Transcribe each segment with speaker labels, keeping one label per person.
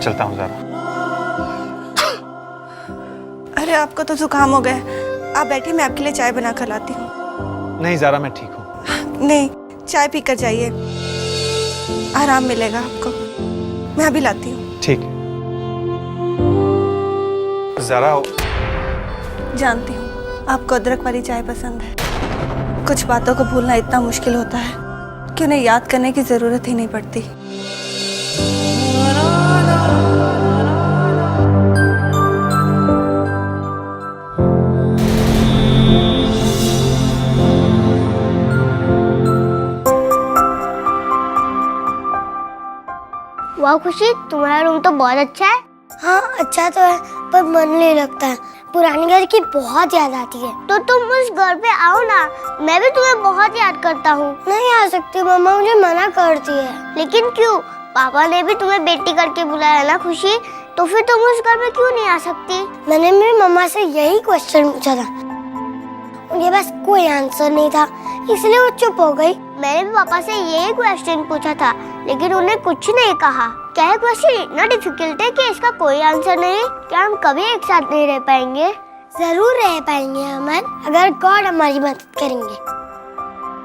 Speaker 1: चलता हूँ ज़ारा।
Speaker 2: अरे आपको तो जुकाम हो गया है, आप बैठिए, मैं आपके लिए चाय बना कर लाती हूँ।
Speaker 1: नहीं ज़ारा, मैं ठीक हूँ।
Speaker 2: नहीं, चाय पीकर जाइए, आराम मिलेगा आपको। मैं अभी लाती हूँ।
Speaker 1: ठीक है ज़ारा।
Speaker 2: जानती हूँ आपको अदरक वाली चाय पसंद है। कुछ बातों को भूलना इतना मुश्किल होता है कि उन्हें याद करने की जरूरत ही नहीं पड़ती।
Speaker 3: वाह खुशी, तुम्हारा रूम तो बहुत अच्छा है।
Speaker 4: हाँ अच्छा तो है, पर मन नहीं लगता है। पुराने घर की बहुत याद आती है।
Speaker 3: तो तुम उस घर पे आओ ना, मैं भी तुम्हें बहुत याद करता हूँ।
Speaker 4: नहीं आ सकती, मम्मा मुझे मना करती है।
Speaker 3: लेकिन क्यों? पापा ने भी तुम्हें बेटी करके बुलाया ना खुशी, तो फिर तुम उस घर में क्यों नहीं आ सकती?
Speaker 4: मैंने मेरी मम्मा से यही क्वेश्चन पूछा था, उनके पास कोई आंसर नहीं था, इसलिए वो चुप हो गई।
Speaker 3: मैंने भी पापा से यही क्वेश्चन पूछा था, लेकिन उन्हें कुछ नहीं कहा। क्या है क्वेश्चन इतना डिफिकल्ट है कि इसका कोई आंसर नहीं? क्या हम कभी एक साथ नहीं रह पाएंगे?
Speaker 4: जरूर रह पाएंगे अमन, अगर गॉड हमारी मदद करेंगे।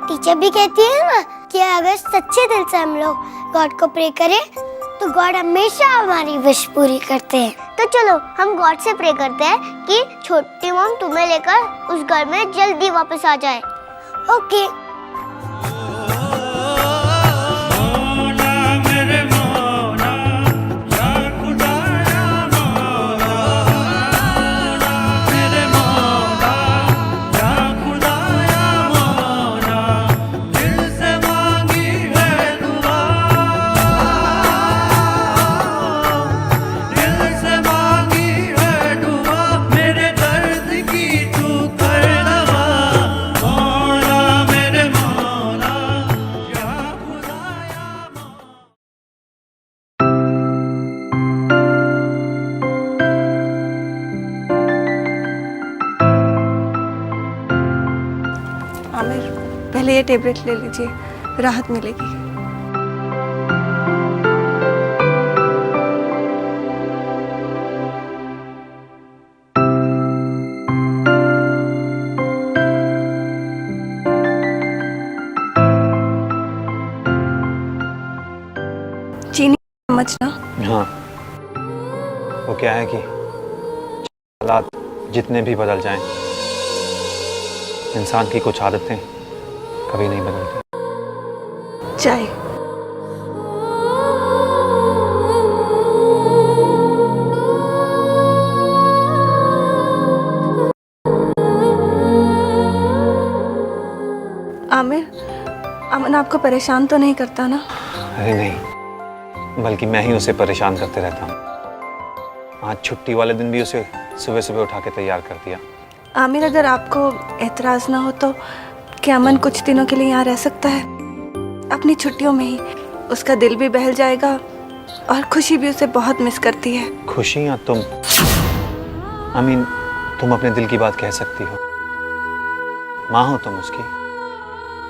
Speaker 4: टीचर भी कहती है ना कि अगर सच्चे दिल से हम लोग गॉड को प्रे करें तो गॉड हमेशा हमारी विश पूरी करते हैं।
Speaker 3: तो चलो हम गॉड से प्रे करते हैं कि छोटी मॉम तुम्हें लेकर उस घर में जल्दी वापस आ जाए।
Speaker 4: ओके।
Speaker 2: आमिर, पहले ये टेबलेट ले लीजिए, राहत मिलेगी। चीनी चम्मच ना।
Speaker 1: हाँ, वो क्या है कि हालात जितने भी बदल जाएं, इंसान की कुछ आदतें कभी नहीं बदलती।
Speaker 2: चाय। आमिर, अमन आपको परेशान तो नहीं करता ना?
Speaker 1: अरे नहीं, बल्कि मैं ही उसे परेशान करते रहता हूँ। आज छुट्टी वाले दिन भी उसे सुबह सुबह उठा के तैयार कर दिया।
Speaker 2: आमिर, अगर आपको एतराज ना हो तो क्या अमन कुछ दिनों के लिए यहाँ रह सकता है? अपनी छुट्टियों में ही उसका दिल भी बहल जाएगा और खुशी भी उसे बहुत मिस करती है।
Speaker 1: खुशी या तुम? अमीन, तुम अपने दिल की बात कह सकती हो, माँ हो तुम उसकी,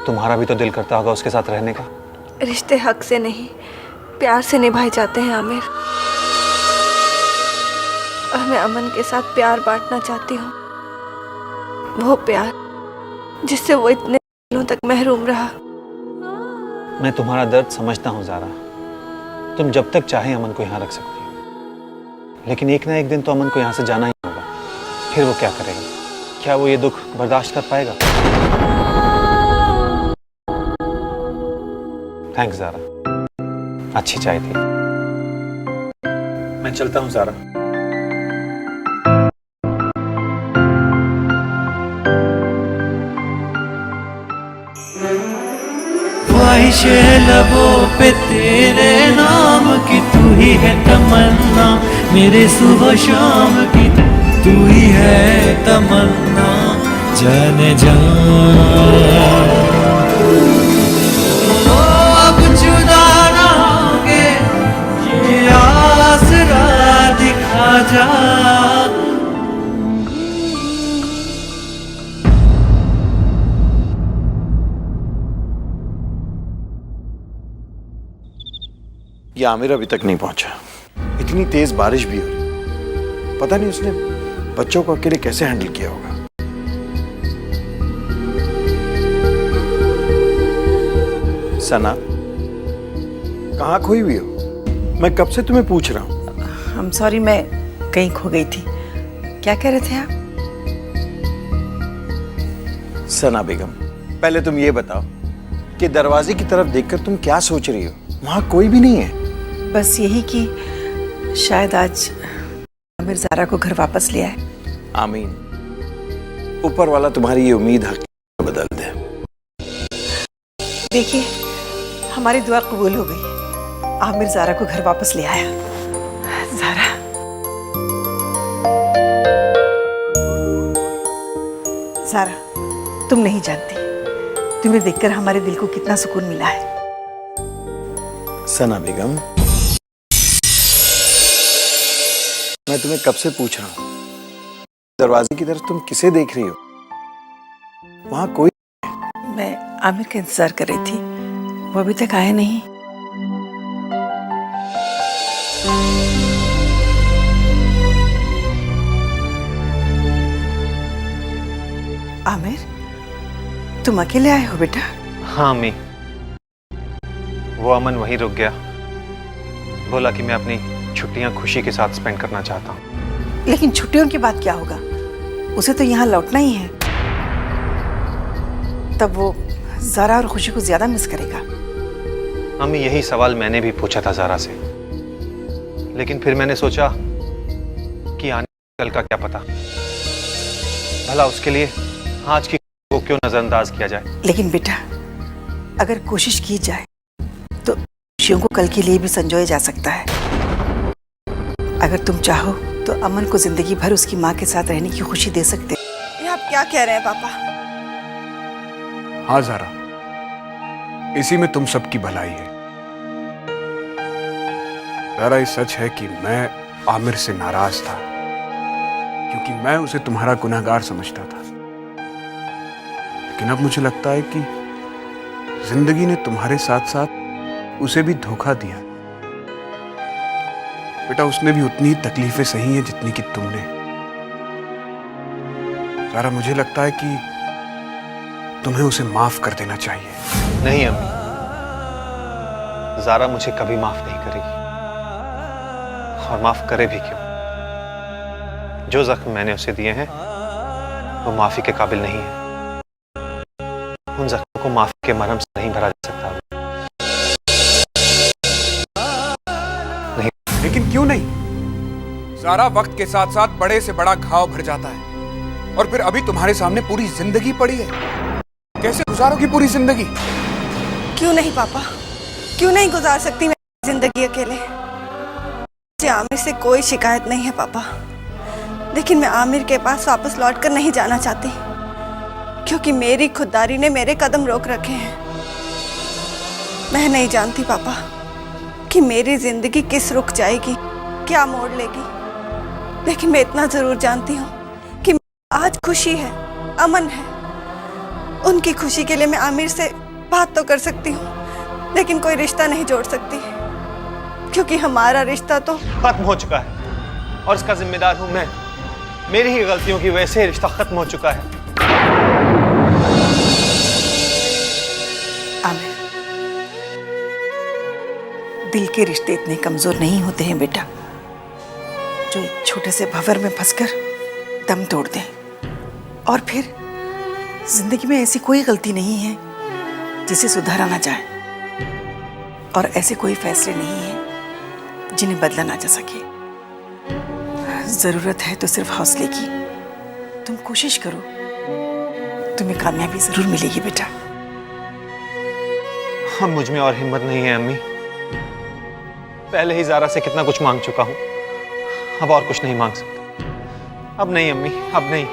Speaker 1: तुम्हारा भी तो दिल करता होगा उसके साथ रहने का।
Speaker 2: रिश्ते हक से नहीं, प्यार से निभाए जाते हैं आमिर, और मैं अमन के साथ प्यार बांटना चाहती हूँ, वो प्यार जिससे वो इतने सालों तक महरूम रहा।
Speaker 1: मैं तुम्हारा दर्द समझता हूँ ज़ारा, तुम जब तक चाहे अमन को यहाँ रख सकती हो, लेकिन एक ना एक दिन तो अमन को यहाँ से जाना ही होगा। फिर वो क्या करेगा? क्या वो ये दुख बर्दाश्त कर पाएगा? थैंक्स ज़ारा, अच्छी चाय थी। मैं चलता हूँ ज़ारा।
Speaker 5: ख्वाहिशे लबों पे तेरे नाम की, तू ही है तमन्ना मेरे सुबह शाम की, तू ही है तमन्ना जाने जा। अब जुदा ना होंगे ये आसरा दिखा जा।
Speaker 6: ये आमिर अभी तक नहीं पहुंचा। इतनी तेज बारिश भी हो रही, पता नहीं उसने बच्चों को अकेले कैसे हैंडल किया होगा। सना, कहाँ खोई हुई हो? मैं कब से तुम्हें पूछ रहा हूँ।
Speaker 7: I'm sorry, मैं कहीं खो गई थी। क्या कह रहे थे आप?
Speaker 6: सना बेगम, पहले तुम ये बताओ कि दरवाजे की तरफ देखकर तुम क्या सोच रही हो? वहां कोई भी नहीं है।
Speaker 7: बस यही कि शायद आज आमिर ज़ारा को घर वापस ले आए।
Speaker 6: आमीन। ऊपर वाला तुम्हारी ये उम्मीद हकीकत में बदल दे।
Speaker 7: देखिए, हमारी दुआ कबूल हो गई। आमिर ज़ारा को घर वापस ले आया। ज़ारा, ज़ारा, तुम नहीं जानती, तुम्हें देखकर हमारे दिल को कितना सुकून मिला है।
Speaker 6: सना बेगम, मैं तुम्हें कब से पूछ रहा हूं, दरवाजे की तरफ तुम किसे देख रही हो? वहां कोई।
Speaker 7: मैं आमिर का इंतजार कर रही थी, वो अभी तक आया नहीं। आमिर, तुम अकेले आए हो बेटा?
Speaker 1: हाँ अम्मी, वो अमन वहीं रुक गया, बोला कि मैं अपनी छुट्टियां खुशी के साथ स्पेंड करना चाहता हूँ।
Speaker 7: लेकिन छुट्टियों के बाद क्या होगा? उसे तो यहाँ लौटना ही है। तब वो ज़ारा और खुशी को ज्यादा मिस करेगा।
Speaker 1: अम्मी, यही सवाल मैंने भी पूछा था ज़ारा से, लेकिन फिर मैंने सोचा कि आने कल का क्या पता, भला उसके लिए आज की को क्यों नजरअंदाज किया जाए।
Speaker 7: लेकिन बेटा, अगर कोशिश की जाए तो खुशियों को कल के लिए भी संजोया जा सकता है। अगर तुम चाहो तो अमन को जिंदगी भर उसकी माँ के साथ रहने की खुशी दे सकते। ये आप क्या कह रहे हैं पापा?
Speaker 8: हाँ ज़ारा, इसी में तुम सबकी भलाई है। ज़ारा, ये सच है कि मैं आमिर से नाराज था, क्योंकि मैं उसे तुम्हारा गुनहगार समझता था। लेकिन अब मुझे लगता है कि जिंदगी ने तुम्हारे साथ साथ उसे भी धोखा दिया। बेटा, उसने भी उतनी ही तकलीफें सही हैं जितनी कि तुमने। ज़ारा, मुझे लगता है कि तुम्हें उसे माफ कर देना चाहिए।
Speaker 1: नहीं अम्मी, ज़ारा मुझे कभी माफ नहीं करेगी, और माफ करे भी क्यों? जो जख्म मैंने उसे दिए हैं वो माफी के काबिल नहीं है। उन जख्मों को माफी के मरहम से नहीं भरा जा सकता। नहीं।
Speaker 8: लेकिन क्यों नहीं? ज़ारा, वक्त के साथ साथ बड़े से बड़ा घाव भर जाता है, और फिर अभी तुम्हारे सामने पूरी जिंदगी पड़ी है। कैसे गुजारोगी पूरी जिंदगी?
Speaker 2: क्यों नहीं पापा, क्यों नहीं गुजार सकती मैं जिंदगी अकेले? मुझे आमिर से कोई शिकायत नहीं है पापा, लेकिन मैं आमिर के पास वापस लौटकर नहीं जाना चाहती, क्योंकि मेरी खुददारी ने मेरे कदम रोक रखे हैं। मैं नहीं जानती पापा कि मेरी जिंदगी किस रुख जाएगी, क्या मोड़ लेगी, लेकिन मैं इतना जरूर जानती हूँ कि आज खुशी है, अमन है। उनकी खुशी के लिए मैं आमिर से बात तो कर सकती हूँ, लेकिन कोई रिश्ता नहीं जोड़ सकती, क्योंकि हमारा रिश्ता तो
Speaker 1: खत्म हो चुका है, और इसका जिम्मेदार हूं मैं। मेरी ही गलतियों की वजह से रिश्ता खत्म हो चुका है।
Speaker 7: आमिर, दिल के रिश्ते इतने कमजोर नहीं होते हैं बेटा, जो एक छोटे से भंवर में फंसकर दम तोड़ दें। और फिर जिंदगी में ऐसी कोई गलती नहीं है जिसे सुधारा ना जाए, और ऐसे कोई फैसले नहीं है जिन्हें बदला ना जा सके। जरूरत है तो सिर्फ हौसले की। तुम कोशिश करो, तुम्हें कामयाबी जरूर मिलेगी बेटा।
Speaker 1: अब मुझ में और हिम्मत नहीं है अम्मी, पहले ही ज़ारा से कितना कुछ मांग चुका हूं, अब और कुछ नहीं मांग सकता। अब नहीं अम्मी, अब नहीं।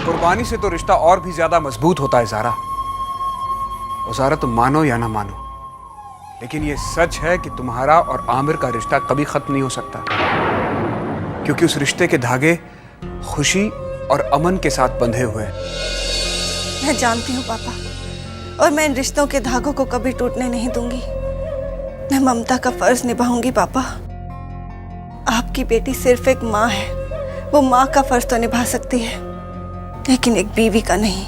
Speaker 8: कुर्बानी से तो रिश्ता और भी ज्यादा मजबूत होता है ज़ारा। और ज़ारा, तुम मानो या ना मानो, लेकिन ये सच है कि तुम्हारा और आमिर का रिश्ता कभी खत्म नहीं हो सकता, क्योंकि उस रिश्ते के धागे खुशी और अमन के साथ बंधे हुए हैं।
Speaker 2: मैं जानती हूँ पापा, और मैं इन रिश्तों के धागों को कभी टूटने नहीं दूंगी। मैं ममता का फर्ज निभाऊंगी पापा। आपकी बेटी सिर्फ एक माँ है। वो माँ का फर्ज तो निभा सकती है, लेकिन एक बीवी का नहीं।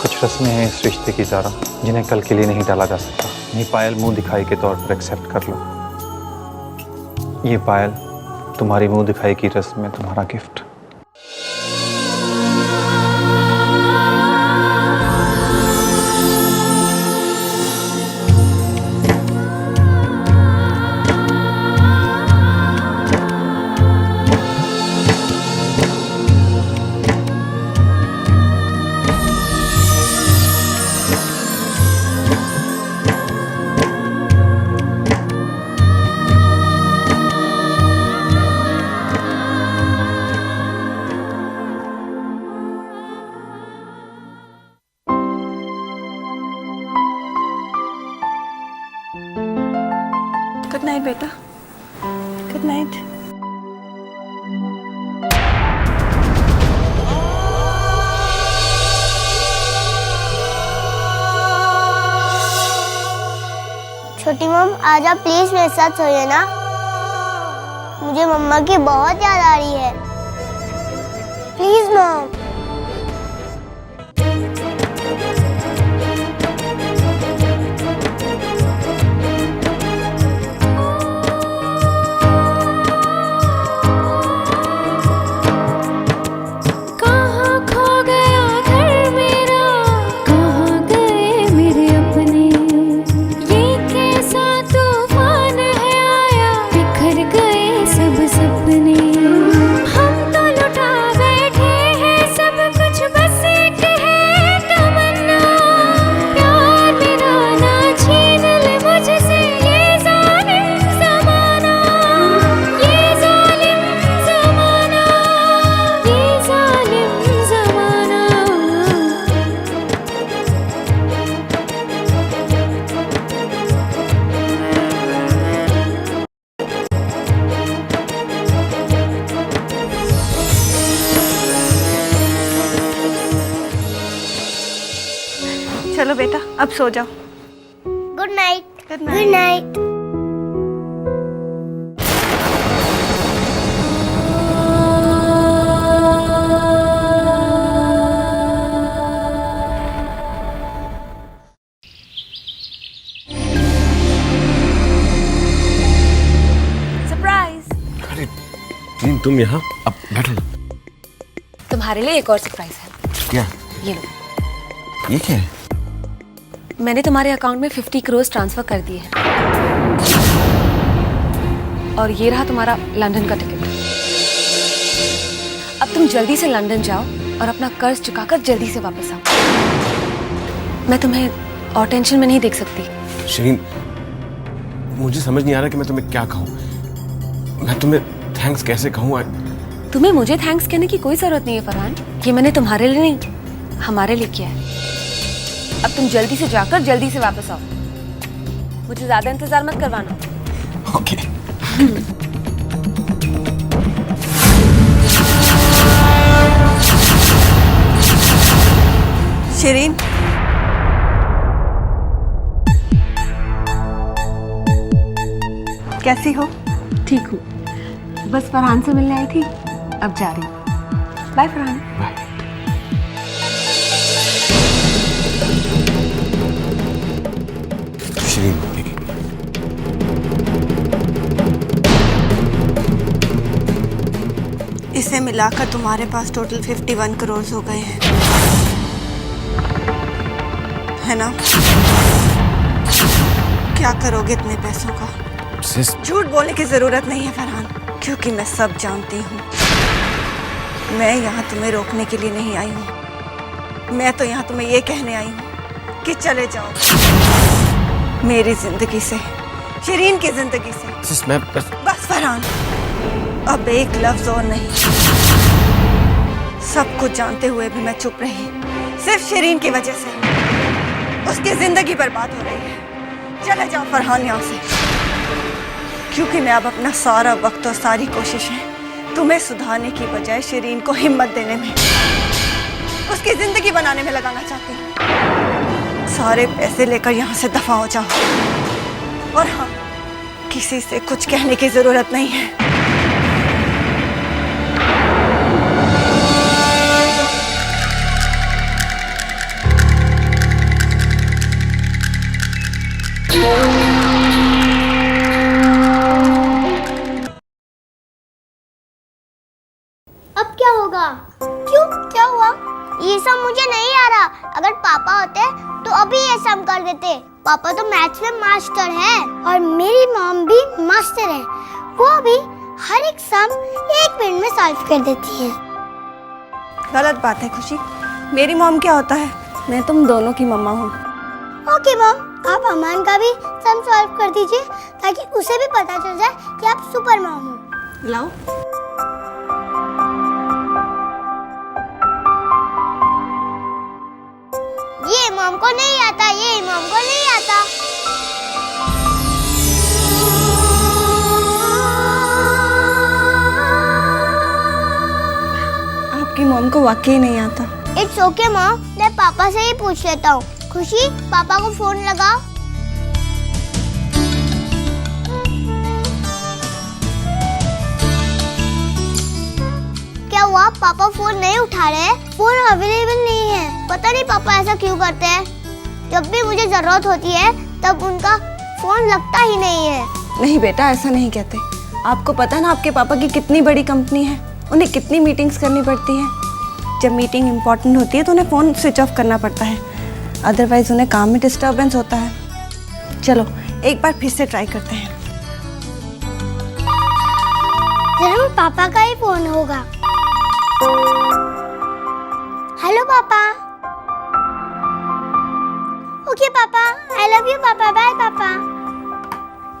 Speaker 1: कुछ रस्में हैं इस रिश्ते की ज़ारा, जिन्हें कल के लिए नहीं टाला जा सकता। ये पायल मुंह दिखाई के तौर पर एक्सेप्ट कर लो। ये पायल तुम्हारी मुंह दिखाई की रस्म में तुम्हारा गिफ्ट।
Speaker 2: गुड नाइट बेटा, गुड नाइट।
Speaker 3: छोटी मम, आज आप प्लीज मेरे साथ सोइए ना। मुझे मम्मा की बहुत याद आ रही है। प्लीज मम।
Speaker 2: चलो बेटा, अब सो जाओ।
Speaker 3: Good night.
Speaker 2: Good
Speaker 3: good
Speaker 2: night.
Speaker 3: Night.
Speaker 2: Surprise.
Speaker 9: अरे तुम यहाँ, अब बैठो ना।
Speaker 10: तुम्हारे लिए एक और सरप्राइज है।
Speaker 9: क्या?
Speaker 10: ये लो,
Speaker 9: ये क्या है?
Speaker 10: मैंने तुम्हारे अकाउंट में 50 करोड़ ट्रांसफर कर दिए हैं। और ये रहा तुम्हारा लंदन का टिकट। अब तुम जल्दी से लंदन जाओ और अपना कर्ज चुकाकर जल्दी से वापस आओ। मैं तुम्हें और टेंशन में नहीं देख सकती।
Speaker 9: शिरीन, मुझे समझ नहीं आ रहा कि मैं तुम्हें क्या कहूँ। मैं तुम्हें थैंक्स कैसे कहूँ?
Speaker 10: तुम्हें मुझे थैंक्स कहने की कोई जरूरत नहीं है फरहान। ये मैंने तुम्हारे लिए नहीं, हमारे लिए किया है। अब तुम जल्दी से जाकर जल्दी से वापस आओ। मुझे ज्यादा इंतजार मत करवाना।
Speaker 9: ओके।
Speaker 2: शिरीन, कैसी हो?
Speaker 10: ठीक हूँ, बस फरहान से मिलने आई थी, अब जा रही हूँ। बाय फरहान।
Speaker 9: बाय। शिरीन बोलेगी।
Speaker 2: इसे मिलाकर तुम्हारे पास टोटल 51 करोड़ हो गए हैं, है ना? क्या करोगे इतने पैसों का?
Speaker 9: सिस,
Speaker 2: झूठ बोलने की जरूरत नहीं है फरहान, क्योंकि मैं सब जानती हूँ। मैं यहाँ तुम्हें रोकने के लिए नहीं आई हूँ, मैं तो यहाँ तुम्हें ये कहने आई हूँ कि चले जाओ मेरी जिंदगी से, शिरीन की जिंदगी से।
Speaker 9: सिस मैं
Speaker 2: बस फरहान, अब एक लफ्ज और नहीं। सब कुछ जानते हुए भी मैं चुप रही, सिर्फ शिरीन की वजह से। उसकी जिंदगी बर्बाद हो रही है। चले जाओ फरहान यहाँ से, क्योंकि मैं अब अपना सारा वक्त और सारी कोशिशें तुम्हें सुधारने की बजाय शिरीन को हिम्मत देने में, उसकी जिंदगी बनाने में लगाना चाहती हूँ। सारे पैसे लेकर यहाँ से दफा हो जाओ। और हाँ, किसी से कुछ कहने की जरूरत नहीं है।
Speaker 3: अब क्या होगा? क्यों, क्या हुआ? ये सब मुझे नहीं आ रहा। अगर पापा होते तो अभी ये सब कर देते। पापा तो मैथ्स में मास्टर है
Speaker 4: और मेरी मॉम भी मास्टर है, वो भी हर एक सम 1 मिनट में सॉल्व कर देती है।
Speaker 2: गलत बात है खुशी, मेरी मॉम क्या होता है? मैं तुम दोनों की मम्मा हूँ।
Speaker 4: ओके मॉम, आप अमान का भी सम सॉल्व कर दीजिए ताकि उसे भी पता चल जाए कि आप सुपर मॉम हो।
Speaker 2: लाओ।
Speaker 3: ये मॉम को नहीं आता, ये मॉम को नहीं आता।
Speaker 2: आपकी मॉम को वाकई नहीं आता।
Speaker 3: इट्स ओके मॉम, मैं पापा से ही पूछ लेता हूँ। खुशी, पापा को फोन लगाओ। क्या हुआ? पापा फोन नहीं उठा रहे?
Speaker 4: फोन अवेलेबल नहीं है।
Speaker 3: पता नहीं पापा ऐसा क्यों करते हैं। जब भी मुझे जरूरत होती है तब उनका फोन लगता ही नहीं है।
Speaker 2: नहीं बेटा, ऐसा नहीं कहते। आपको पता है ना आपके पापा की कितनी बड़ी कंपनी है, उन्हें कितनी मीटिंग्स करनी पड़ती हैं। जब मीटिंग इम्पोर्टेंट होती है तो उन्हें फ़ोन स्विच ऑफ करना पड़ता है, अदरवाइज उन्हें काम में डिस्टर्बेंस होता है। चलो एक बार फिर से ट्राई करते हैं।
Speaker 4: जरूर पापा का ही फोन होगा। हेलो पापा। ओके पापा, आई लव यू पापा, बाय पापा।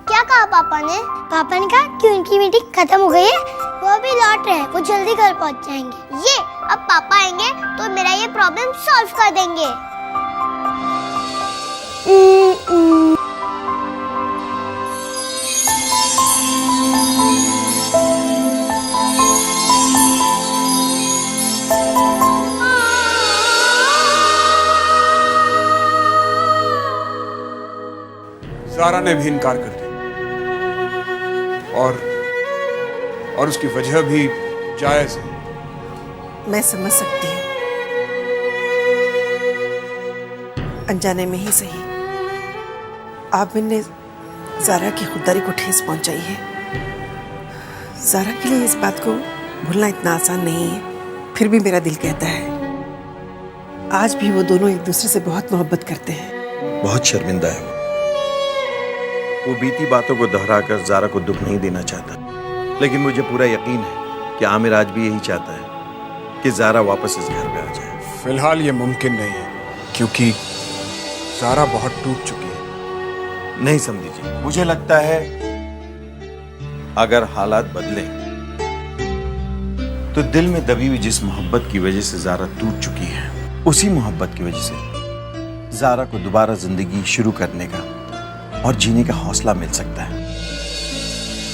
Speaker 3: क्या कहा पापा ने?
Speaker 4: पापा ने कहा कि उनकी मीटिंग खत्म हो गई है, वो अभी लौट रहे हैं, वो जल्दी घर पहुंच जाएंगे।
Speaker 3: ये अब पापा आएंगे तो मेरा ये प्रॉब्लम सॉल्व कर देंगे।
Speaker 8: ज़ारा ने भी इनकार कर दिया और उसकी वजह भी जायज है।
Speaker 7: मैं समझ सकती हूँ, अनजाने में ही सही आप ने ज़ारा की खुददारी को ठेस पहुंचाई है। ज़ारा के लिए इस बात को भूलना इतना आसान नहीं है, फिर भी मेरा दिल कहता है आज भी वो दोनों एक दूसरे से बहुत मोहब्बत करते हैं।
Speaker 6: बहुत शर्मिंदा है वो बीती बातों को दोहराकर ज़ारा को दुख नहीं देना चाहता, लेकिन मुझे पूरा यकीन है कि आमिर आज भी यही चाहता है कि ज़ारा वापस इस घर में आ जाए।
Speaker 8: फिलहाल ये मुमकिन नहीं है क्योंकि ज़ारा बहुत टूट चुकी है।
Speaker 6: नहीं समझी जी, मुझे लगता है अगर हालात बदलें तो दिल में दबी हुई जिस मोहब्बत की वजह से ज़ारा टूट चुकी है, उसी मोहब्बत की वजह से ज़ारा को दोबारा जिंदगी शुरू करने का और जीने का हौसला मिल सकता है।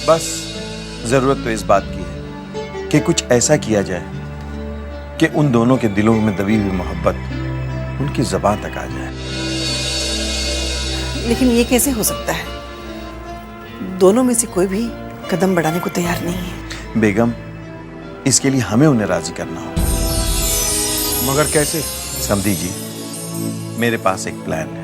Speaker 6: बस जरूरत तो इस बात की है कि कुछ ऐसा किया जाए कि उन दोनों के दिलों में दबी हुई मोहब्बत उनकी ज़बान तक आ जाए।
Speaker 7: लेकिन ये कैसे हो सकता है? दोनों में से कोई भी कदम बढ़ाने को तैयार नहीं है।
Speaker 6: बेगम, इसके लिए हमें उन्हें राजी करना होगा।
Speaker 8: मगर कैसे?
Speaker 6: समधी जी, मेरे पास एक प्लान है।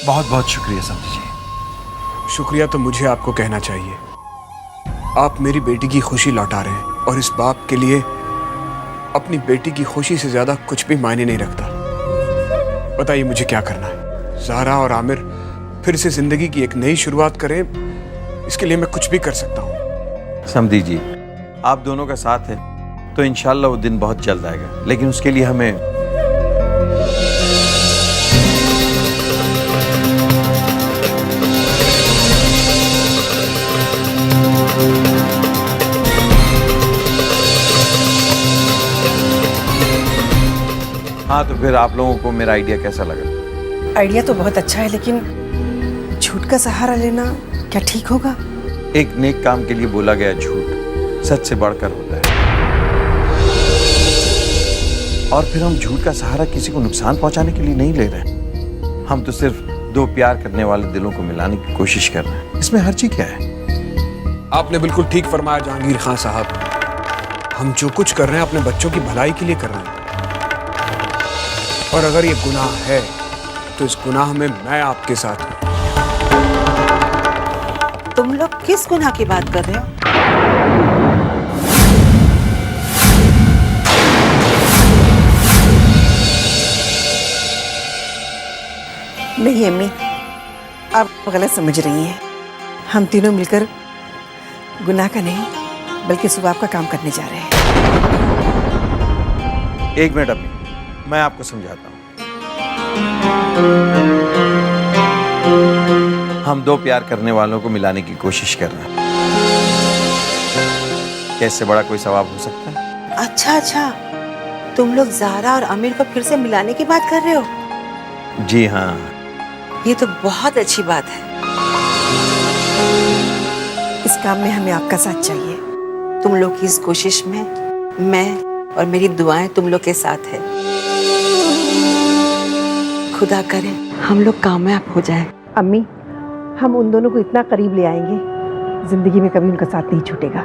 Speaker 6: बहुत बहुत शुक्रिया समधी जी।
Speaker 8: शुक्रिया तो मुझे आपको कहना चाहिए। आप मेरी बेटी की खुशी लौटा रहे हैं और इस बाप के लिए अपनी बेटी की खुशी से ज्यादा कुछ भी मायने नहीं रखता। बताइए मुझे क्या करना है? ज़ारा और आमिर फिर से जिंदगी की एक नई शुरुआत करें, इसके लिए मैं कुछ भी कर सकता हूँ।
Speaker 6: समधी जी, आप दोनों का साथ है तो इंशाल्लाह वो दिन बहुत जल्द आएगा, लेकिन उसके लिए हमें हाँ, तो फिर आप लोगों को मेरा आइडिया कैसा लगा?
Speaker 7: आइडिया तो बहुत अच्छा है, लेकिन झूठ का सहारा लेना क्या ठीक होगा?
Speaker 6: एक नेक काम के लिए बोला गया झूठ सच से बढ़कर होता है। और फिर हम झूठ का सहारा किसी को नुकसान पहुंचाने के लिए नहीं ले रहे। हम तो सिर्फ दो प्यार करने वाले दिलों को मिलाने की कोशिश कर रहे हैं। इसमें हर्जी क्या है?
Speaker 8: आपने बिल्कुल ठीक फरमाया जहांगीर खान साहब। हम जो कुछ कर रहे हैं अपने बच्चों की भलाई के लिए कर रहे हैं, और अगर ये गुनाह है तो इस गुनाह में मैं आपके साथ हूं।
Speaker 7: तुम लोग किस गुनाह की बात कर रहे हो? नहीं अम्मी, आप गलत समझ रही हैं। हम तीनों मिलकर गुनाह का नहीं बल्कि सवाब का काम करने जा रहे हैं।
Speaker 6: एक मिनट अम्मी, मैं आपको समझाता हूँ। हम दो प्यार करने वालों को मिलाने की कोशिश कर रहे हैं। क्या इससे बड़ा कोई सवाब हो सकता है?
Speaker 7: अच्छा अच्छा, तुम लोग ज़ारा और आमिर को फिर से मिलाने की बात कर रहे हो?
Speaker 6: जी हाँ।
Speaker 7: ये तो बहुत अच्छी बात है। इस काम में हमें आपका साथ चाहिए। तुम लोग की इस कोशिश में मैं और मेरी दुआएं तुम लोग के साथ है। खुदा करे हम लोग कामयाब हो जाएं। अम्मी, हम उन दोनों को इतना करीब ले आएंगे, जिंदगी में कभी उनका साथ नहीं छूटेगा,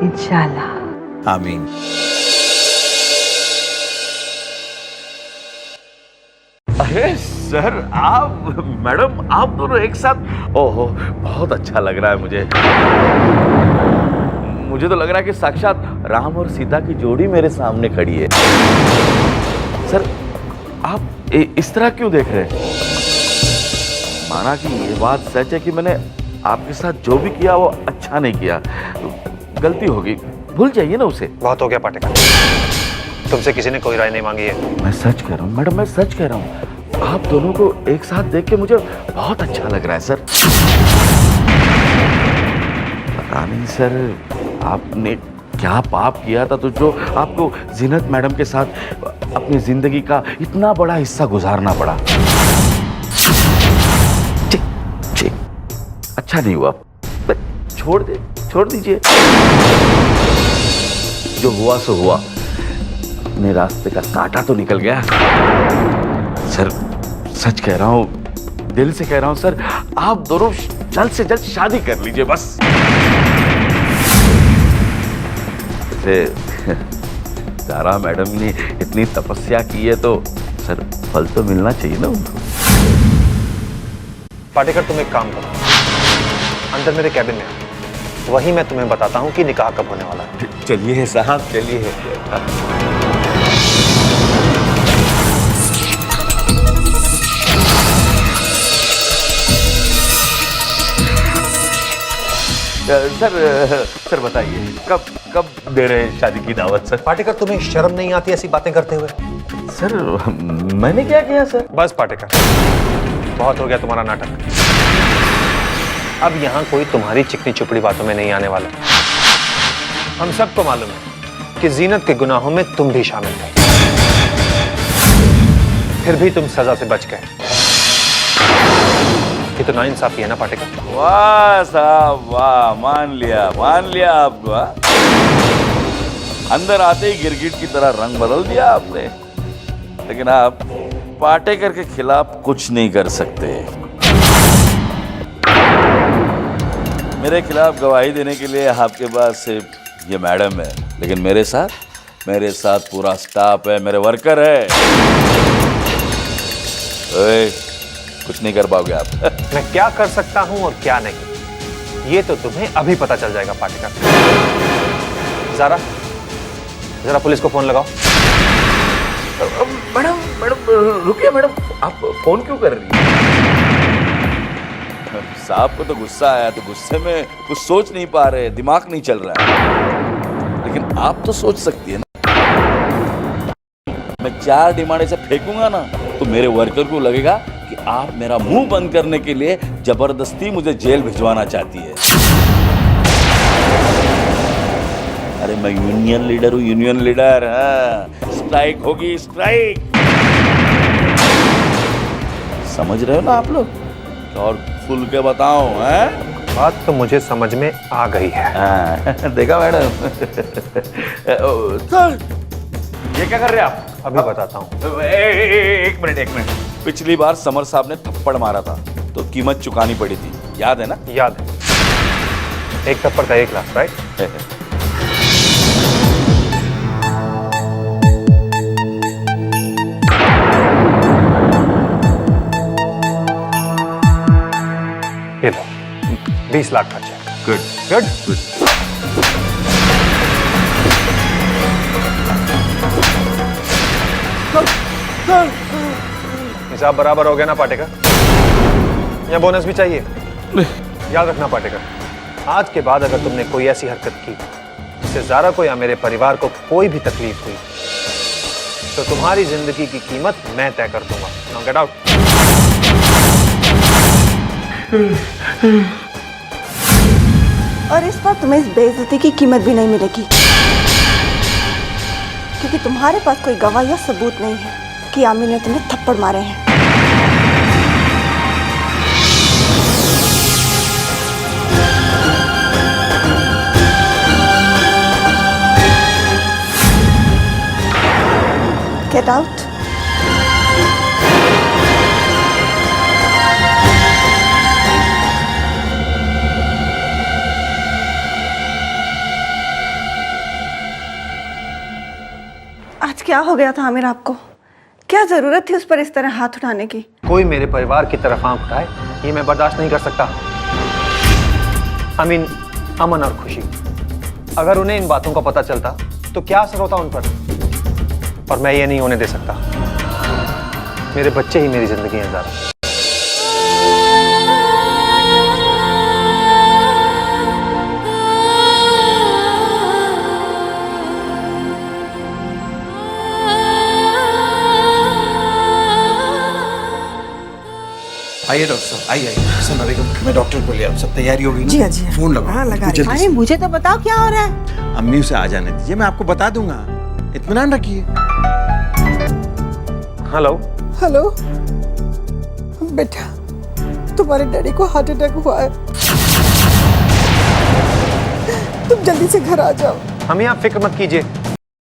Speaker 7: इंशाल्लाह।
Speaker 6: आमीन।
Speaker 11: अरे सर, आप मैडम, आप दोनों एक साथ, ओहो बहुत अच्छा लग रहा है मुझे तो लग रहा है कि साक्षात राम और सीता की जोड़ी मेरे सामने खड़ी है। सर, आप इस तरह क्यों देख रहे हैं? माना कि ये बात सच है कि मैंने आपके साथ जो भी किया वो अच्छा नहीं किया, गलती होगी, भूल जाइए ना उसे।
Speaker 1: बहुत हो गया पाटेकर, तुमसे किसी ने कोई राय नहीं मांगी है।
Speaker 11: मैं सच कह रहा हूँ मैडम, मैं सच कह रहा हूँ। आप दोनों को एक साथ देख के मुझे बहुत अच्छा लग रहा है सर। पता नहीं सर, आपने क्या पाप किया था तो जो आपको जीनत मैडम के साथ अपनी जिंदगी का इतना बड़ा हिस्सा गुजारना पड़ा। ठीक, अच्छा नहीं हुआ, छोड़ दीजिए। जो हुआ सो हुआ, अपने रास्ते का कांटा तो निकल गया। सर, सच कह रहा हूँ, दिल से कह रहा हूँ सर, आप दोनों जल्द से जल्द शादी कर लीजिए बस। ज़ारा मैडम ने इतनी तपस्या की है तो सर फल तो मिलना चाहिए ना उनको।
Speaker 1: पाटेकर, तुम एक काम करो, अंदर मेरे कैबिन में आओ, वहीं मैं तुम्हें बताता हूँ कि निकाह कब होने वाला है।
Speaker 11: चलिए साहब, चलिए। सर बताइए, कब दे रहे हैं शादी की दावत सर?
Speaker 1: पाटेकर, तुम्हें शर्म नहीं आती ऐसी बातें करते हुए?
Speaker 11: सर, मैंने क्या किया सर?
Speaker 1: बस पाटेकर, बहुत हो गया तुम्हारा नाटक। अब यहाँ कोई तुम्हारी चिकनी चुपड़ी बातों में नहीं आने वाला। हम सबको मालूम है कि जीनत के गुनाहों में तुम भी शामिल थे, फिर भी तुम सजा से बच गए। ये तो नाइंसाफी है ना पाटेकर?
Speaker 11: वाह साहब वाह, मान लिया आपको। अंदर आते ही गिरगिट की तरह रंग बदल दिया आपने। लेकिन आप पाटेकर के खिलाफ कुछ नहीं कर सकते। मेरे खिलाफ गवाही देने के लिए आपके पास सिर्फ ये मैडम है, लेकिन मेरे साथ पूरा स्टाफ है, मेरे वर्कर है। ओए, कुछ नहीं कर पाओगे आप।
Speaker 1: मैं क्या कर सकता हूं और क्या नहीं, ये तो तुम्हें अभी पता चल जाएगा पाटेकर। ज़ारा, जरा पुलिस को फोन लगाओ।
Speaker 11: मैडम रुकिए मैडम, आप फोन क्यों कर रही हैं? साहब को तो गुस्सा आया, तो गुस्से में कुछ सोच नहीं पा रहे, दिमाग नहीं चल रहा है। लेकिन आप तो सोच सकती है ना। मैं 4 डिमांड ऐसे फेंकूंगा ना, तो मेरे वर्कर को लगेगा कि आप मेरा मुंह बंद करने के लिए जबरदस्ती मुझे जेल भिजवाना चाहती है। अरे मैं यूनियन लीडर हूँ, यूनियन लीडर। हाँ, स्ट्राइक होगी, स्ट्राइक। समझ रहे हो ना आप लोग? और खुल के बताओ। हैं?
Speaker 1: बात तो मुझे समझ में आ गई है।
Speaker 11: देखा मैडम? ये क्या कर रहे हैं आप?
Speaker 1: अभी बताता हूँ।
Speaker 11: एक मिनट। पिछली बार समर साहब ने थप्पड़ मारा था, तो कीमत चुकानी पड़ी थी, याद है ना?
Speaker 1: याद है। एक थप्पड़ का 1 लाख, राइट? ये लो, 20 लाख का चेक। गुड। हिसाब बराबर हो गया ना पाटेकर? या बोनस भी चाहिए? याद रखना पाटेकर, आज के बाद अगर तुमने कोई ऐसी हरकत की जिससे ज़ारा को या मेरे परिवार को कोई भी तकलीफ हुई, तो तुम्हारी जिंदगी की कीमत मैं तय कर दूंगा। Now get out.
Speaker 2: और इस बार तुम्हें इस बेइज्जती की कीमत भी नहीं मिलेगी, क्योंकि तुम्हारे पास कोई गवाह या सबूत नहीं है कि आमिर ने तुम्हें थप्पड़ मारे हैं। Get out. आज क्या हो गया था आमिर आपको? क्या जरूरत थी उस पर इस तरह हाथ उठाने की?
Speaker 1: कोई मेरे परिवार की तरफ आंख उठाए, ये मैं बर्दाश्त नहीं कर सकता। अमन और खुशी, अगर उन्हें इन बातों का पता चलता तो क्या असर होता उन पर, और मैं ये नहीं होने दे सकता। मेरे बच्चे ही मेरी जिंदगी है ज़ारा।
Speaker 6: आइए डॉक्टर साहब, आइए। सना बेगम, मैं डॉक्टर को ले आऊँ। सब तैयारी हो गई ना?
Speaker 7: जी हाँ, जी हाँ।
Speaker 6: फोन लगाओ।
Speaker 7: हाँ, लगा
Speaker 6: जल्दी
Speaker 7: रही
Speaker 6: से।
Speaker 7: हूँ। मुझे तो बताओ क्या हो रहा है?
Speaker 6: अम्मी उसे आ जाने दीजिए, मैं आपको बता दूंगा। इत्मीनान रखिए।
Speaker 1: हेलो।
Speaker 7: हेलो बेटा, तुम्हारे डैडी को हार्ट अटैक हुआ है, तुम जल्दी से घर आ जाओ।
Speaker 1: हमें आप फिक्र मत कीजिए,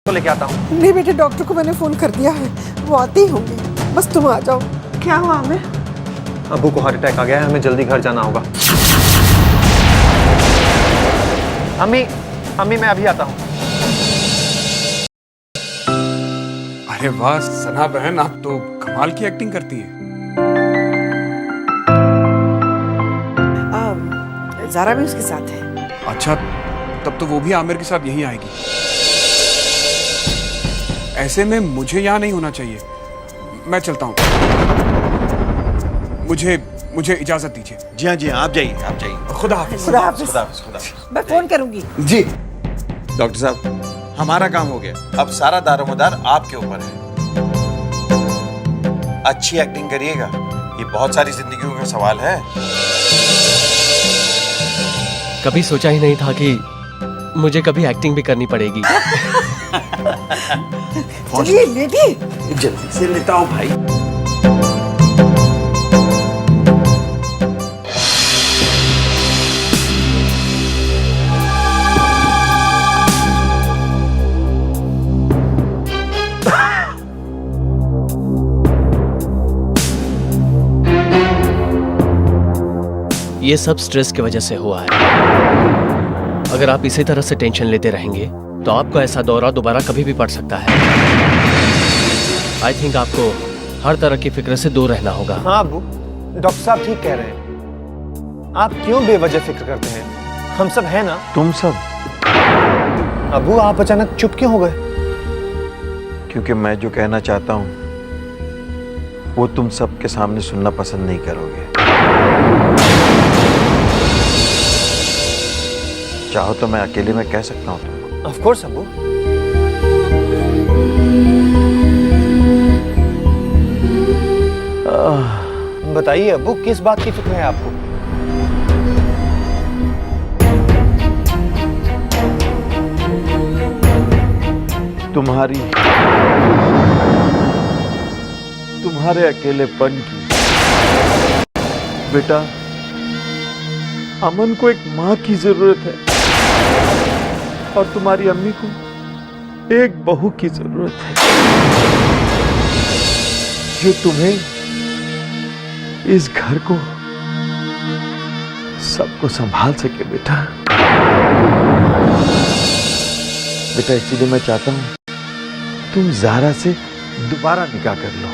Speaker 1: तो लेके आता हूँ।
Speaker 7: नहीं बेटे, डॉक्टर को मैंने फोन कर दिया है, वो आते ही होंगे, बस तुम आ जाओ। क्या हुआ आमिर?
Speaker 1: अबू को हार्ट अटैक आ गया है, हमें जल्दी घर जाना होगा। अम्मी मैं अभी आता हूँ।
Speaker 8: अरे वाह सना बहन, आप तो कमाल की एक्टिंग करती हैं।
Speaker 7: ज़ारा भी उसके साथ है।
Speaker 8: अच्छा, तब तो वो भी आमिर के साथ यहीं आएगी। ऐसे में मुझे यहाँ नहीं होना चाहिए, मैं चलता हूँ। मुझे इजाजत दीजिए।
Speaker 6: जी हाँ, आप जाइए, आप जाइए।
Speaker 8: खुदा हाफिज।
Speaker 7: खुदा हाफिज। मैं फोन करूंगी।
Speaker 6: जी डॉक्टर साहब, हमारा काम हो गया, अब सारा दारोमदार आपके ऊपर है। अच्छी एक्टिंग करिएगा, ये बहुत सारी जिंदगियों का सवाल है।
Speaker 12: कभी सोचा ही नहीं था कि मुझे कभी एक्टिंग भी करनी पड़ेगी।
Speaker 7: चलिए लेडी,
Speaker 6: जल्दी से लेता हूँ भाई।
Speaker 12: ये सब स्ट्रेस की वजह से हुआ है। अगर आप इसी तरह से टेंशन लेते रहेंगे तो आपको ऐसा दौरा दोबारा कभी भी पड़ सकता है। आई थिंक आपको हर तरह की फिक्र से दूर रहना होगा।
Speaker 1: हाँ अबू, डॉक्टर साहब ठीक कह रहे हैं। आप क्यों बेवजह फिक्र करते हैं? हम सब हैं ना।
Speaker 6: तुम सब?
Speaker 1: अबू आप अचानक चुप क्यों हो गए?
Speaker 6: क्योंकि मैं जो कहना चाहता हूं वो तुम सबके सामने सुनना पसंद नहीं करोगे। चाहो तो मैं अकेले में कह सकता हूं तुमको।
Speaker 1: Of course Abu. बताइए अबू, किस बात की फिक्र है आपको?
Speaker 6: तुम्हारे अकेलेपन की। बेटा, अमन को एक माँ की जरूरत है और तुम्हारी अम्मी को एक बहू की जरूरत है जो तुम्हें, इस घर को, सबको संभाल सके। बेटा इसीलिए मैं चाहता हूं तुम ज़ारा से दोबारा निकाह कर लो।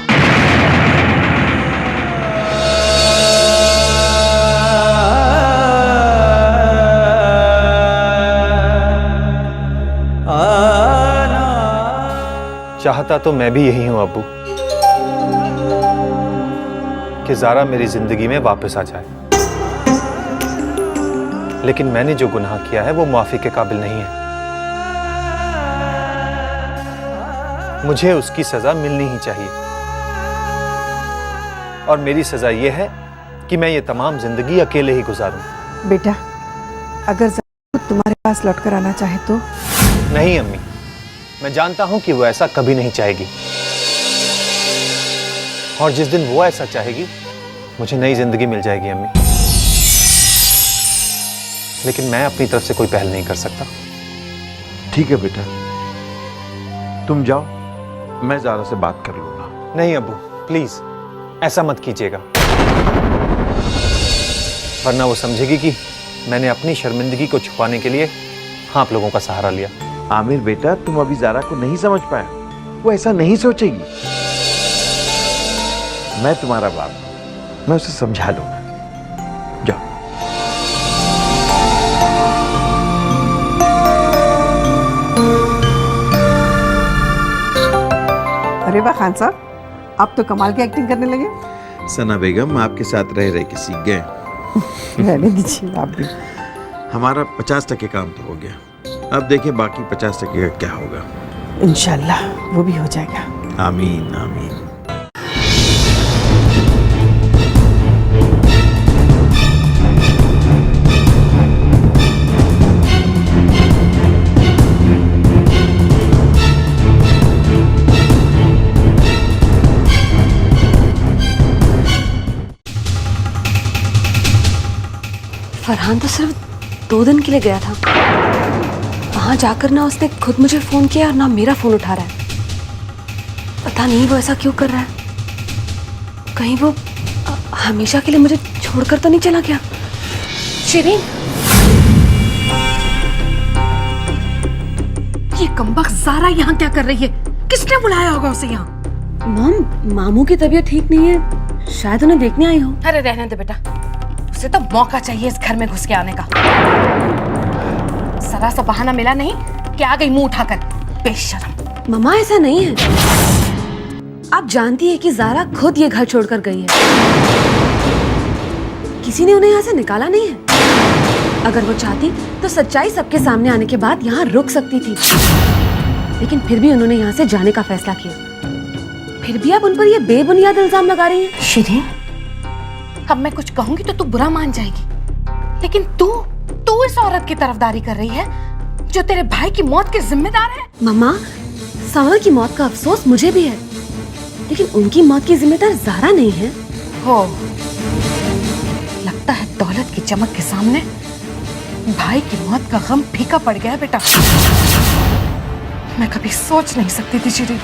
Speaker 1: चाहता तो मैं भी यही हूं अबू, कि ज़ारा मेरी जिंदगी में वापस आ जाए। लेकिन मैंने जो गुनाह किया है वो माफी के काबिल नहीं है। मुझे उसकी सजा मिलनी ही चाहिए और मेरी सजा यह है कि मैं ये तमाम जिंदगी अकेले ही गुजारूं।
Speaker 7: बेटा, अगर ज़ारा तुम्हारे पास लौट कर आना चाहे तो?
Speaker 1: नहीं अम्मी, मैं जानता हूं कि वो ऐसा कभी नहीं चाहेगी और जिस दिन वो ऐसा चाहेगी मुझे नई जिंदगी मिल जाएगी अम्मी। लेकिन मैं अपनी तरफ से कोई पहल नहीं कर सकता।
Speaker 6: ठीक है बेटा, तुम जाओ, मैं ज़ारा से बात कर लूंगा।
Speaker 1: नहीं अबू, प्लीज ऐसा मत कीजिएगा, वरना वो समझेगी कि मैंने अपनी शर्मिंदगी को छुपाने के लिए आप लोगों का सहारा लिया।
Speaker 6: आमिर बेटा, तुम अभी ज़ारा को नहीं समझ पाए, वो ऐसा नहीं सोचेगी। मैं तुम्हारा बाप, मैं उसे समझा लूंगा। जाओ।
Speaker 7: अरे वाह खान साहब, आप तो कमाल की एक्टिंग करने लगे।
Speaker 6: सना बेगम, आपके साथ रह रह के सीख गए।
Speaker 7: रहने दीजिए आप भी।
Speaker 6: हमारा 50% काम तो हो गया, अब देखिए बाकी 50% का क्या होगा।
Speaker 7: इंशाल्लाह वो भी हो जाएगा।
Speaker 6: आमीन आमीन।
Speaker 10: फरहान तो सिर्फ 2 दिन के लिए गया था। वहां जाकर ना उसने खुद मुझे फोन किया और ना मेरा फोन उठा रहा है। पता नहीं वो ऐसा क्यों कर रहा है। कहीं वो हमेशा के लिए मुझे छोड़कर तो नहीं चला गया। शिरीन,
Speaker 13: ये कमबख्त ज़ारा यहाँ क्या कर रही है? किसने बुलाया होगा उसे यहाँ?
Speaker 10: मॉम, मामू की तबीयत ठीक नहीं है, शायद उन्हें देखने आई हो।
Speaker 13: अरे रहने दे बेटा, उसे तो मौका चाहिए इस घर में घुस के आने का। जरा सा बहाना मिला नहीं कि आ गई मुंह उठाकर, बेशर्म।
Speaker 10: मम्मा ऐसा नहीं है, आप जानती है कि ज़ारा खुद ये घर छोड़कर गई है। किसी ने उन्हें यहाँ से निकाला नहीं है। अगर वो चाहती तो सच्चाई सबके सामने आने के बाद यहाँ रुक सकती थी, लेकिन फिर भी उन्होंने यहाँ से जाने का फैसला किया। फिर भी आप उन पर ये बेबुनियाद इल्जाम लगा रही हैं।
Speaker 13: शिरीन, अब मैं कुछ कहूंगी तो तू बुरा मान जाएगी, लेकिन तू इस औरत की तरफदारी कर रही है जो तेरे भाई की मौत के जिम्मेदार है।
Speaker 10: मम्मा, संवर की मौत का अफसोस मुझे भी है, लेकिन उनकी मौत की जिम्मेदार ज़ारा नहीं है।
Speaker 13: हो, लगता है दौलत की चमक के सामने भाई की मौत का गम फीका पड़ गया है बेटा। मैं कभी सोच नहीं सकती थी शिरीन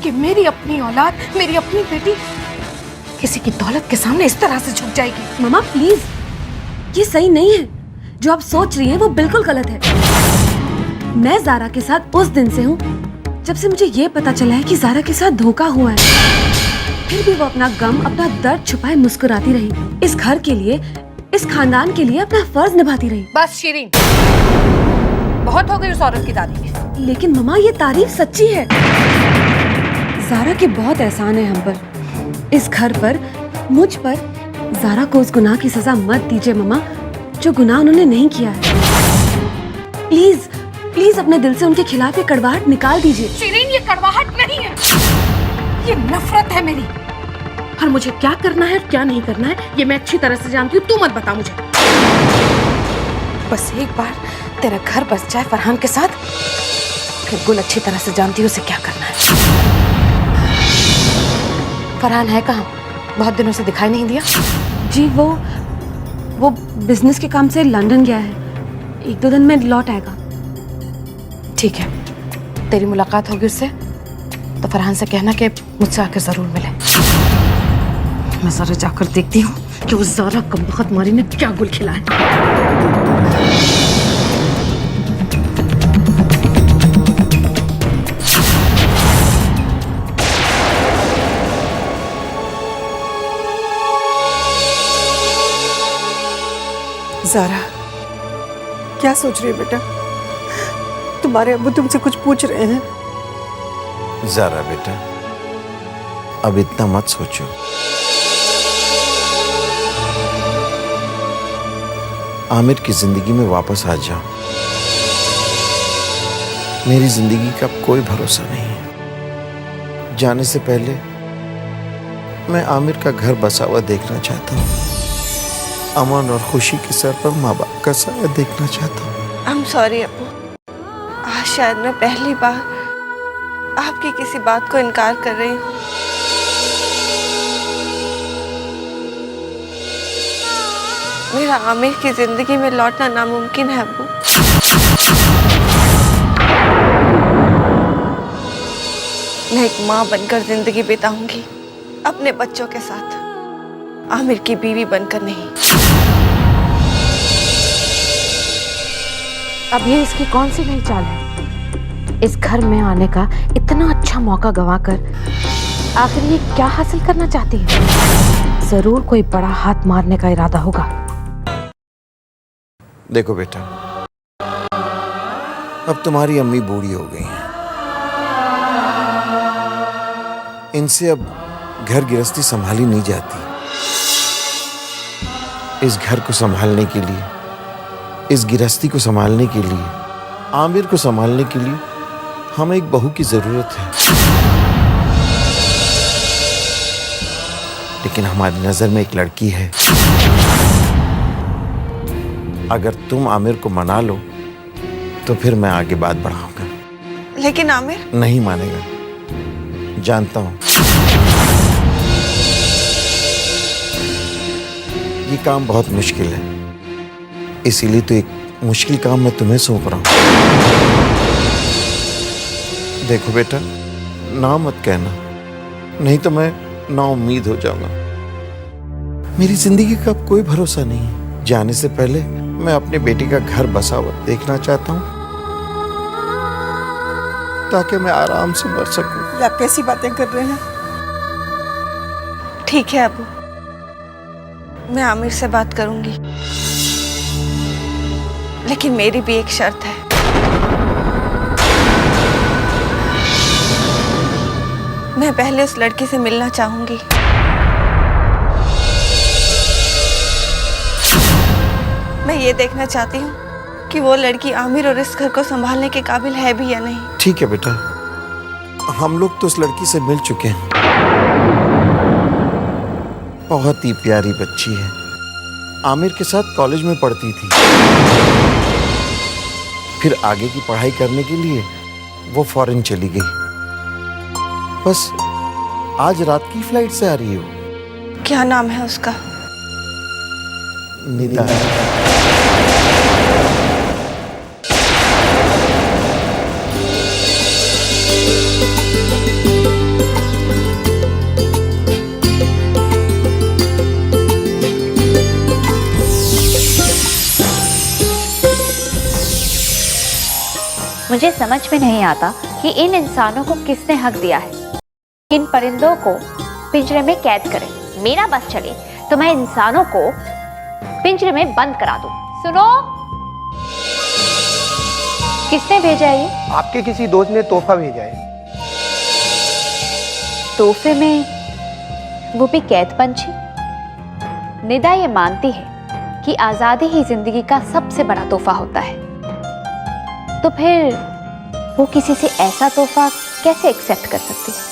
Speaker 13: कि मेरी अपनी औलाद, मेरी अपनी बेटी किसी की दौलत के सामने इस तरह से झुक जाएगी।
Speaker 10: मम्मा प्लीज, ये सही नहीं है। जो आप सोच रही हैं वो बिल्कुल गलत है। मैं ज़ारा के साथ उस दिन से हूँ जब से मुझे ये पता चला है कि ज़ारा के साथ धोखा हुआ है। फिर भी वो अपना गम, अपना दर्द छुपाए मुस्कुराती रही। इस घर के लिए, इस खानदान के लिए अपना फर्ज निभाती रही।
Speaker 13: बस शिरीन, बहुत हो गई उस औरत की तारीफ।
Speaker 10: लेकिन ममा ये तारीफ सच्ची है। ज़ारा के बहुत एहसान है हम पर, इस घर पर, मुझ पर। ज़ारा को उस गुनाह की सजा मत दीजिए ममा, जो गुनाह उन्होंने नहीं किया है। प्लीज प्लीज अपने दिल से उनके खिलाफ ये कड़वाहट निकाल दीजिए।
Speaker 13: शिरीन, ये कड़वाहट नहीं है, ये नफरत है मेरी। और मुझे क्या करना है और क्या नहीं करना है ये मैं अच्छी तरह से जानती हूँ। तू मत बता मुझे। बस एक बार तेरा घर बस जाए फरहान के साथ, फिर गुल अच्छी तरह से जानती हूँ उसे क्या करना है। फरहान है कहाँ? बहुत दिनों से दिखाई नहीं दिया।
Speaker 10: जी वो बिजनेस के काम से लंदन गया है। 1-2 दिन में लौट आएगा।
Speaker 13: ठीक है, तेरी मुलाकात होगी उससे तो फरहान से कहना कि मुझसे आकर जरूर मिले। मैं जरा जाकर देखती हूँ कि वो ज़ारा कमबख्त मारी ने क्या गुल खिलाया।
Speaker 7: ज़ारा, क्या सोच रही है बेटा? तुम्हारे अब्बू तुमसे कुछ पूछ रहे हैं।
Speaker 6: ज़ारा बेटा, अब इतना मत सोचो। आमिर की जिंदगी में वापस आ जाओ। मेरी जिंदगी का कोई भरोसा नहीं है। जाने से पहले मैं आमिर का घर बसा हुआ देखना चाहता हूँ। अमन और खुशी के सर पर माँ बाप का साया देखना चाहता हूँ।
Speaker 2: आई एम सॉरी अब्बू, आज शायद मैं पहली बार आपकी किसी बात को इनकार कर रही हूँ। मेरा आमिर की जिंदगी में लौटना नामुमकिन है अब्बू। मैं एक माँ बनकर जिंदगी बिताऊंगी अपने बच्चों के साथ, आमिर की बीवी बनकर नहीं।
Speaker 13: अब ये इसकी कौन सी नई चाल है? इस घर में आने का इतना अच्छा मौका गंवाकर आखिर ये क्या हासिल करना चाहती है? जरूर कोई बड़ा हाथ मारने का इरादा होगा।
Speaker 6: देखो बेटा, अब तुम्हारी अम्मी बूढ़ी हो गई हैं। इनसे अब घर गृहस्थी संभाली नहीं जाती। इस घर को संभालने के लिए, इस गृहस्थी को संभालने के लिए, आमिर को संभालने के लिए हमें एक बहू की जरूरत है। लेकिन हमारी नजर में एक लड़की है। अगर तुम आमिर को मना लो तो फिर मैं आगे बात बढ़ाऊंगा।
Speaker 2: लेकिन आमिर
Speaker 6: नहीं मानेगा, जानता हूं। ये काम बहुत मुश्किल है, इसीलिए तो एक मुश्किल काम मैं तुम्हें सौंप रहा हूं। देखो बेटा, ना मत कहना, नहीं तो मैं ना उम्मीद हो जाऊंगा। मेरी जिंदगी का अब कोई भरोसा नहीं है। जाने से पहले मैं अपने बेटे का घर बसा हुआ देखना चाहता हूँ, ताकि मैं आराम से मर सकूं।
Speaker 7: आप कैसी बातें कर रहे हैं?
Speaker 2: ठीक है अब्बू, मैं आमिर से बात करूंगी, लेकिन मेरी भी एक शर्त है। मैं पहले उस लड़की से मिलना चाहूंगी। मैं ये देखना चाहती हूँ कि वो लड़की आमिर और इस घर को संभालने के काबिल है भी या नहीं।
Speaker 6: ठीक है बेटा, हम लोग तो उस लड़की से मिल चुके हैं। बहुत ही प्यारी बच्ची है, आमिर के साथ कॉलेज में पढ़ती थी। फिर आगे की पढ़ाई करने के लिए वो फॉरेन चली गई। बस आज रात की फ्लाइट से आ रही है वो।
Speaker 2: क्या नाम है उसका?
Speaker 6: निदा।
Speaker 14: मुझे समझ में नहीं आता कि इन इंसानों को किसने हक दिया है इन परिंदों को पिंजरे में कैद करें। मेरा बस चले तो मैं इंसानों को पिंजरे में बंद करा दूं। सुनो, किसने भेजा है ये?
Speaker 15: आपके किसी दोस्त ने तोहफा भेजा है।
Speaker 14: तोहफे में वो भी कैद पंछी? निदा ये मानती है कि आजादी ही जिंदगी का सबसे बड़ा तोहफा होता है, तो फिर वो किसी से ऐसा तोहफा कैसे एक्सेप्ट कर सकती है?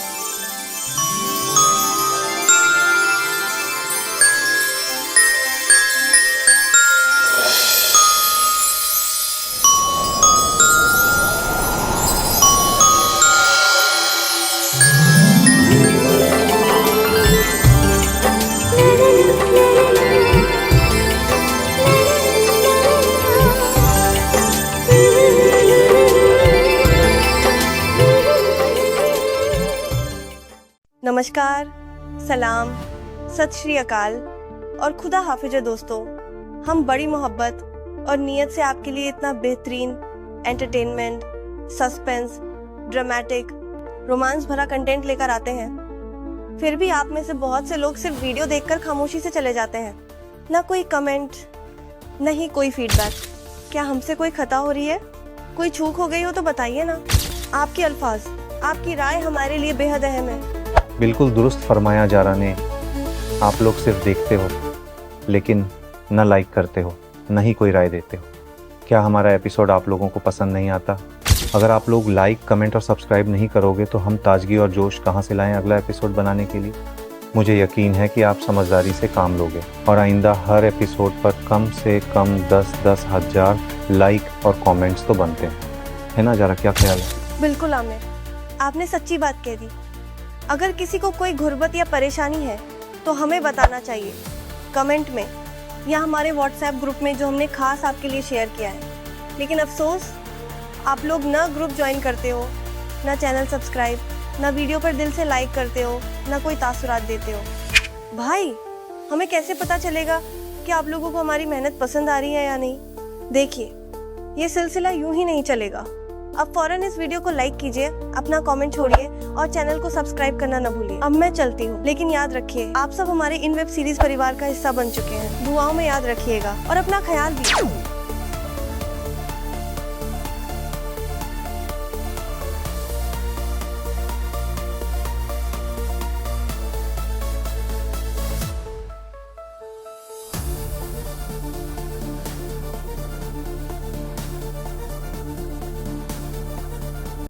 Speaker 2: नमस्कार, सलाम, सत श्री अकाल और खुदा हाफिज दोस्तों। हम बड़ी मोहब्बत और नीयत से आपके लिए इतना बेहतरीन एंटरटेनमेंट, सस्पेंस, ड्रामेटिक, रोमांस भरा कंटेंट लेकर आते हैं। फिर भी आप में से बहुत से लोग सिर्फ वीडियो देखकर खामोशी से चले जाते हैं। ना कोई कमेंट, न ही कोई फीडबैक। क्या हमसे कोई खता हो रही है? कोई चूक हो गई हो तो बताइए ना। आपके अल्फाज, आपकी राय हमारे लिए बेहद अहम है।
Speaker 16: बिल्कुल दुरुस्त फरमाया जारा ने। आप लोग सिर्फ देखते हो लेकिन न लाइक करते हो, न ही कोई राय देते हो। क्या हमारा एपिसोड आप लोगों को पसंद नहीं आता? अगर आप लोग लाइक, कमेंट और सब्सक्राइब नहीं करोगे तो हम ताजगी और जोश कहाँ से लाएं अगला एपिसोड बनाने के लिए? मुझे यकीन है कि आप समझदारी से काम लोगे और आइंदा हर एपिसोड पर कम से कम 10-10 हज़ार लाइक और कमेंट्स तो बनते हैं, है ना जारा? क्या ख्याल है?
Speaker 2: बिल्कुल आमिर, आपने सच्ची बात कह दी। अगर किसी को कोई गुर्बत या परेशानी है तो हमें बताना चाहिए कमेंट में या हमारे व्हाट्सएप ग्रुप में, जो हमने खास आपके लिए शेयर किया है। लेकिन अफसोस, आप लोग न ग्रुप ज्वाइन करते हो, न चैनल सब्सक्राइब, न वीडियो पर दिल से लाइक करते हो, न कोई तासुरात देते हो। भाई, हमें कैसे पता चलेगा कि आप लोगों को हमारी मेहनत पसंद आ रही है या नहीं? देखिए, ये सिलसिला यूं ही नहीं चलेगा। अब फौरन इस वीडियो को लाइक कीजिए, अपना कमेंट छोड़िए और चैनल को सब्सक्राइब करना न भूलिए। अब मैं चलती हूँ, लेकिन याद रखिए, आप सब हमारे इन वेब सीरीज परिवार का हिस्सा बन चुके हैं। दुआओं में याद रखिएगा और अपना ख्याल भी।